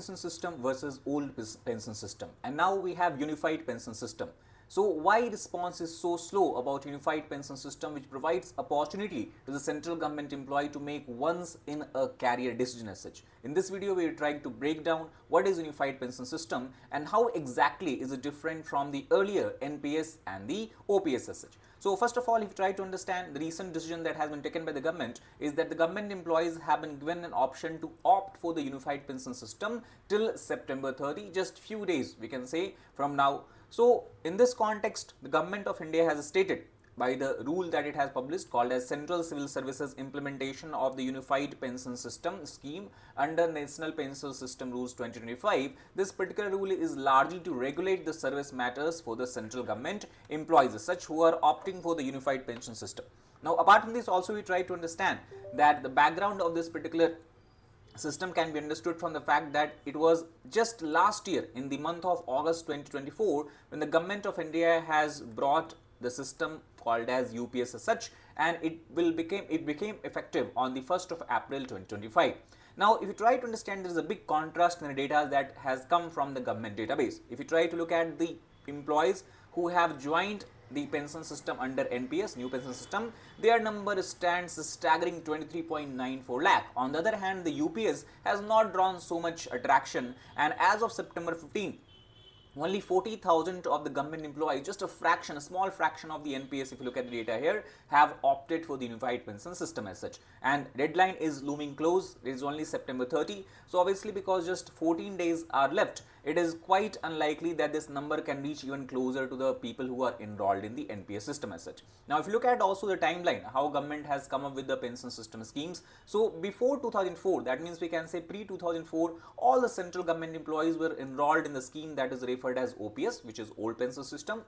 pension system versus old pension system, and now we have unified pension system. So why response is so slow about unified pension system, which provides opportunity to the central government employee to make once in a career decision as such? In this video, we are trying to break down what is unified pension system and how exactly is it different from the earlier NPS and the OPS as such. So first of all, if you try to understand the recent decision that has been taken by the government is that the government employees have been given an option to opt for the unified pension system till September 30, just few days we can say from now. So in this context, the government of India has stated by the rule that it has published called as Central Civil Services Implementation of the Unified Pension System Scheme under National Pension System Rules 2025. This particular rule is largely to regulate the service matters for the central government employees such who are opting for the unified pension system. Now apart from this, also we try to understand that the background of this particular system can be understood from the fact that it was just last year in the month of August 2024 when the government of India has brought the system called as UPS as such, and it became effective on the 1st of April 2025. Now if you try to understand, there is a big contrast in the data that has come from the government database. If you try to look at the employees who have joined the pension system under NPS, new pension system, their number stands a staggering 23.94 lakh. On the other hand, the UPS has not drawn so much attraction, and as of September 15, only 40,000 of the government employees, just a fraction, a small fraction of the NPS, if you look at the data here, have opted for the unified pension system as such. And deadline is looming close, it is only September 30. So obviously because just 14 days are left, it is quite unlikely that this number can reach even closer to the people who are enrolled in the NPS system as such. Now if you look at also the timeline, how government has come up with the pension system schemes. So before 2004, that means we can say pre-2004, all the central government employees were enrolled in the scheme that is referred as OPS, which is old pension system.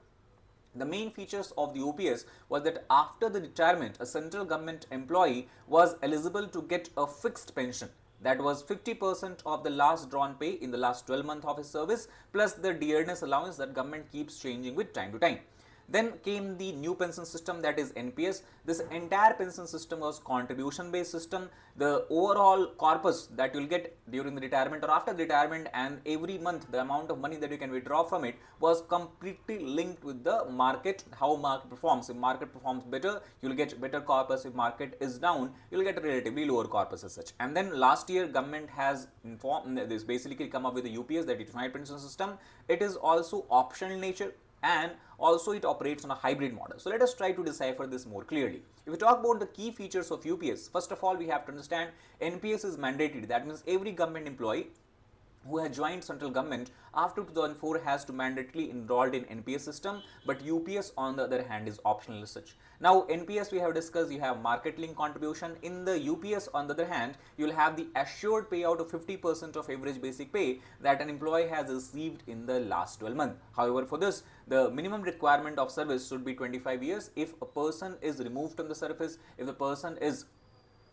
The main features of the OPS was that after the retirement, a central government employee was eligible to get a fixed pension. That was 50% of the last drawn pay in the last 12 months of his service, plus the dearness allowance that government keeps changing with time to time. Then came the new pension system, that is NPS. This entire pension system was contribution based system. The overall corpus that you will get during the retirement or after the retirement and every month the amount of money that you can withdraw from it was completely linked with the market, how market performs. If market performs better, you will get better corpus. If market is down, you will get a relatively lower corpus as such. And then last year government has informed this, basically come up with the UPS, that is unified pension system. It is also optional in nature, and also it operates on a hybrid model. So let us try to decipher this more clearly. If we talk about the key features of UPS, first of all we have to understand NPS is mandated. That means every government employee who has joined central government after 2004 has to mandatorily enrolled in NPS system, but UPS on the other hand is optional as such. Now NPS we have discussed, you have market link contribution. In the UPS on the other hand, you will have the assured payout of 50% of average basic pay that an employee has received in the last 12 months. However, for this, the minimum requirement of service should be 25 years. If a person is removed from the service, if the person is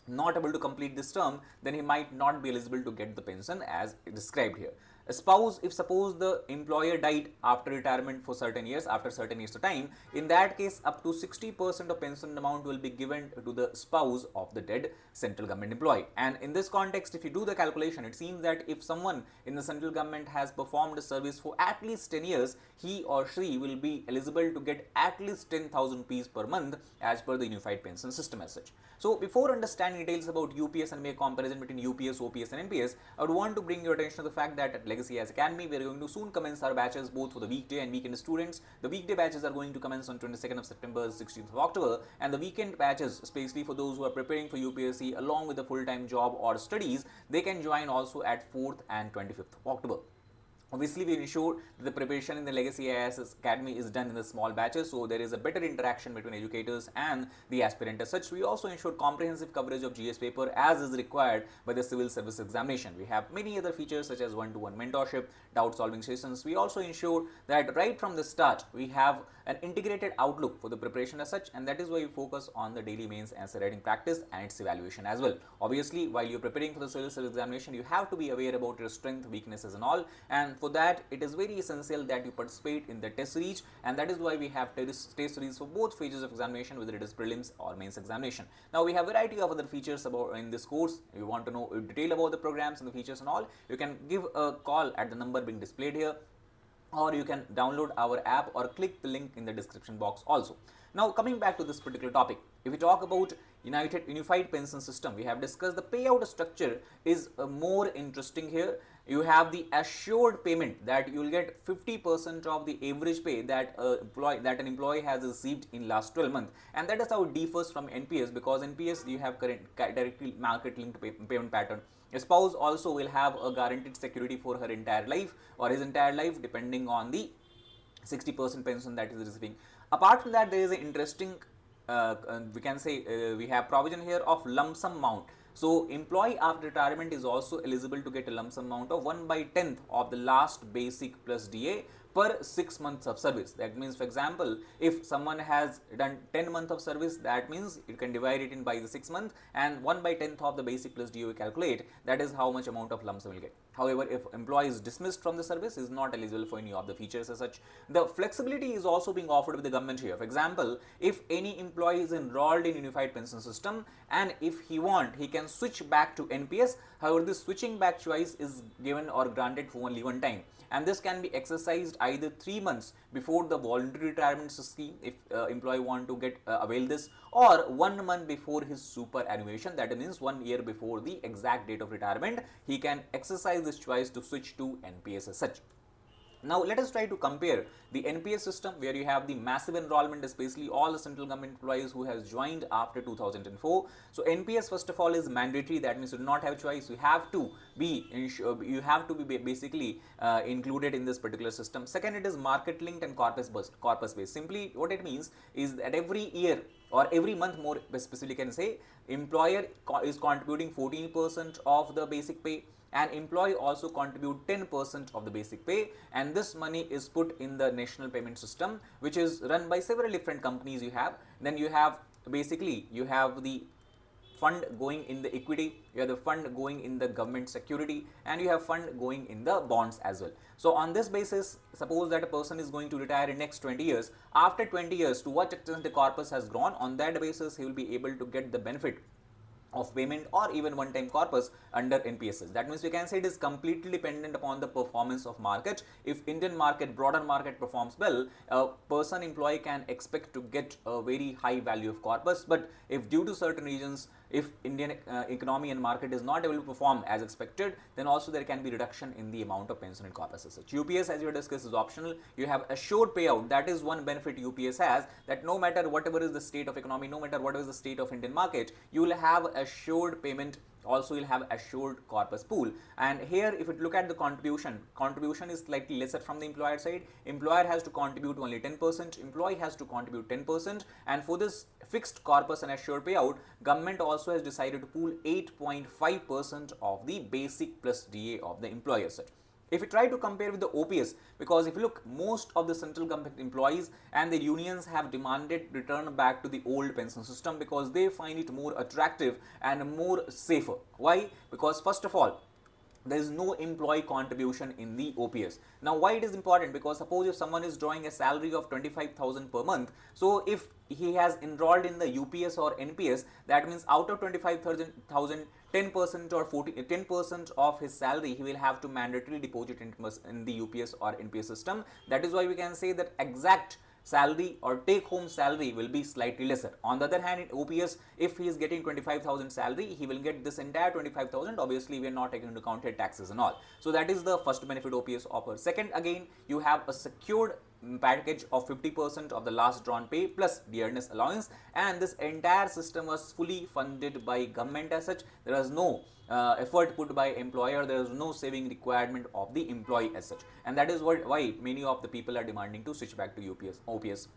not able to complete this term, then he might not be eligible to get the pension as described here. A spouse, if suppose the employer died after retirement for certain years, after certain years of time, in that case up to 60% of pension amount will be given to the spouse of the dead central government employee. And in this context, if you do the calculation, it seems that if someone in the central government has performed a service for at least 10 years, he or she will be eligible to get at least 10,000 rupees per month as per the unified pension system as such. So before understanding details about UPS and make comparison between UPS, OPS and NPS, I would want to bring your attention to the fact that at Legacy as Academy, we are going to soon commence our batches both for the weekday and weekend students. The weekday batches are going to commence on 22nd of September, 16th of October, and the weekend batches, especially for those who are preparing for UPSC along with a full-time job or studies, they can join also at 4th and 25th of October. Obviously, we ensure that the preparation in the Legacy IAS Academy is done in the small batches, so there is a better interaction between educators and the aspirant as such. We also ensure comprehensive coverage of GS paper as is required by the civil service examination. We have many other features such as one-to-one mentorship, doubt solving sessions. We also ensure that right from the start, we have an integrated outlook for the preparation as such, and that is why we focus on the daily mains essay writing practice and its evaluation as well. Obviously, while you're preparing for the civil service examination, you have to be aware about your strength, weaknesses and all, and for that it is very essential that you participate in the test series, and that is why we have test series for both phases of examination, whether it is prelims or mains examination. Now we have a variety of other features about in this course. If you want to know in detail about the programs and the features and all, you can give a call at the number being displayed here, or you can download our app or click the link in the description box also. Now coming back to this particular topic, if we talk about unified pension system, we have discussed the payout structure is more interesting here. You have the assured payment that you will get 50% of the average pay that an employee has received in last 12 months, and that is how it differs from NPS, because NPS you have directly market linked payment pattern. A spouse also will have a guaranteed security for her entire life or his entire life, depending on the 60% pension that he is receiving. Apart from that, there is an interesting we can say we have provision here of lump sum amount. So employee after retirement is also eligible to get a lump sum amount of 1/10 of the last basic plus DA per 6 months of service. That means, for example, if someone has done 10 months of service, that means it can divide it in by the 6 months, and 1/10 of the basic plus DA we calculate. That is how much amount of lump sum will get. However, if employee is dismissed from the service, is not eligible for any of the features as such. The flexibility is also being offered with the government here. For example, if any employee is enrolled in unified pension system and if he want, he can switch back to NPS. However, this switching back choice is given or granted for only one time, and this can be exercised either 3 months before the voluntary retirement scheme if employee want to get avail this, or 1 month before his superannuation. That means 1 year before the exact date of retirement, he can exercise this choice to switch to NPS as such. Now let us try to compare the NPS system, where you have the massive enrollment, especially all the central government employees who has joined after 2004. So NPS first of all is mandatory. That means you do not have choice. You have to be basically included in this particular system. Second, it is market linked and corpus based. Simply what it means is that every year or every month, more specifically can say, employer is contributing 14% of the basic pay, and employee also contribute 10% of the basic pay, and this money is put in the national payment system, which is run by several different companies you have. Then you have basically you have the fund going in the equity, you have the fund going in the government security, and you have fund going in the bonds as well. So on this basis, suppose that a person is going to retire in next 20 years. After 20 years, to what extent the corpus has grown, on that basis he will be able to get the benefit of payment or even one-time corpus under NPSs. That means we can say it is completely dependent upon the performance of market. If Indian market, broader market performs well, a person employee can expect to get a very high value of corpus. But if due to certain reasons, if Indian economy and market is not able to perform as expected, then also there can be reduction in the amount of pension and corpus as such. UPS, as we discussed, is optional. You have assured payout. That is one benefit UPS has, that no matter whatever is the state of economy, no matter what is the state of Indian market, you will have assured payment. Also you'll have assured corpus pool. And here if you look at the contribution is slightly lesser from the employer side. Employer has to contribute only 10%, employee has to contribute 10%, and for this fixed corpus and assured payout, government also has decided to pool 8.5% of the basic plus DA of the employer side. If you try to compare with the OPS, because if you look, most of the central government employees and the unions have demanded return back to the old pension system because they find it more attractive and more safer. Why? Because first of all, there is no employee contribution in the OPS. Now why it is important? Because suppose if someone is drawing a salary of 25,000 per month, so if he has enrolled in the UPS or NPS, that means out of 25,000, 10% or 10% of his salary he will have to mandatorily deposit in the UPS or NPS system. That is why we can say that exact salary or take home salary will be slightly lesser. On the other hand, in OPS, if he is getting 25,000 salary, he will get this entire 25,000. Obviously we are not taking into account taxes and all. So that is the first benefit OPS offers. Second, again, you have a secured package of 50% of the last drawn pay plus dearness allowance, and this entire system was fully funded by government as such. There was no effort put by employer, there is no saving requirement of the employee as such, and that is why many of the people are demanding to switch back to OPS.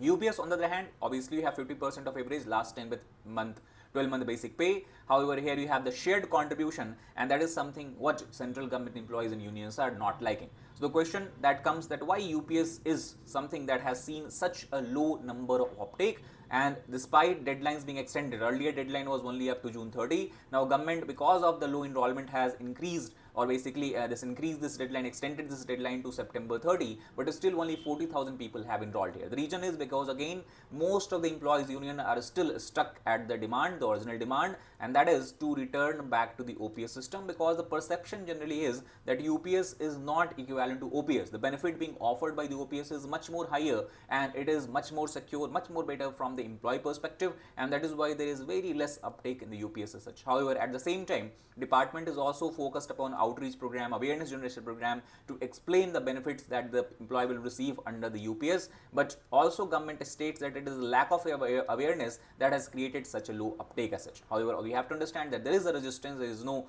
UPS on the other hand, obviously you have 50% of average last 12-month basic pay. However, here you have the shared contribution, and that is something what central government employees and unions are not liking. So the question that comes, that why UPS is something that has seen such a low number of uptake, and despite deadlines being extended, earlier deadline was only up to June 30. Now government, because of the low enrollment, has increased, or basically this deadline, extended this deadline to September 30, but still only 40,000 people have enrolled here. The reason is because again most of the employees union are still stuck at the demand, the original demand, and that is to return back to the OPS system, because the perception generally is that UPS is not equivalent to OPS. The benefit being offered by the OPS is much more higher, and it is much more secure, much more better from the employee perspective, and that is why there is very less uptake in the UPS as such. However, at the same time, department is also focused upon outreach program, awareness generation program, to explain the benefits that the employee will receive under the UPS, but also government states that it is lack of awareness that has created such a low uptake as such. However, we have to understand that there is a resistance, there is no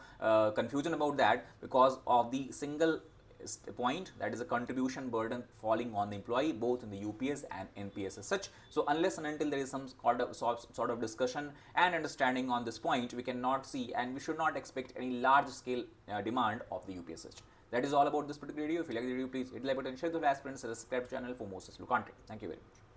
confusion about that, because of the single point, that is a contribution burden falling on the employee both in the UPS and NPS as such. So unless and until there is some sort of discussion and understanding on this point, we cannot see and we should not expect any large scale demand of the UPS such. That is all about this particular video. If you like the video, please hit the like button, share with the aspirants, subscribe to the channel for more such content. Thank you very much.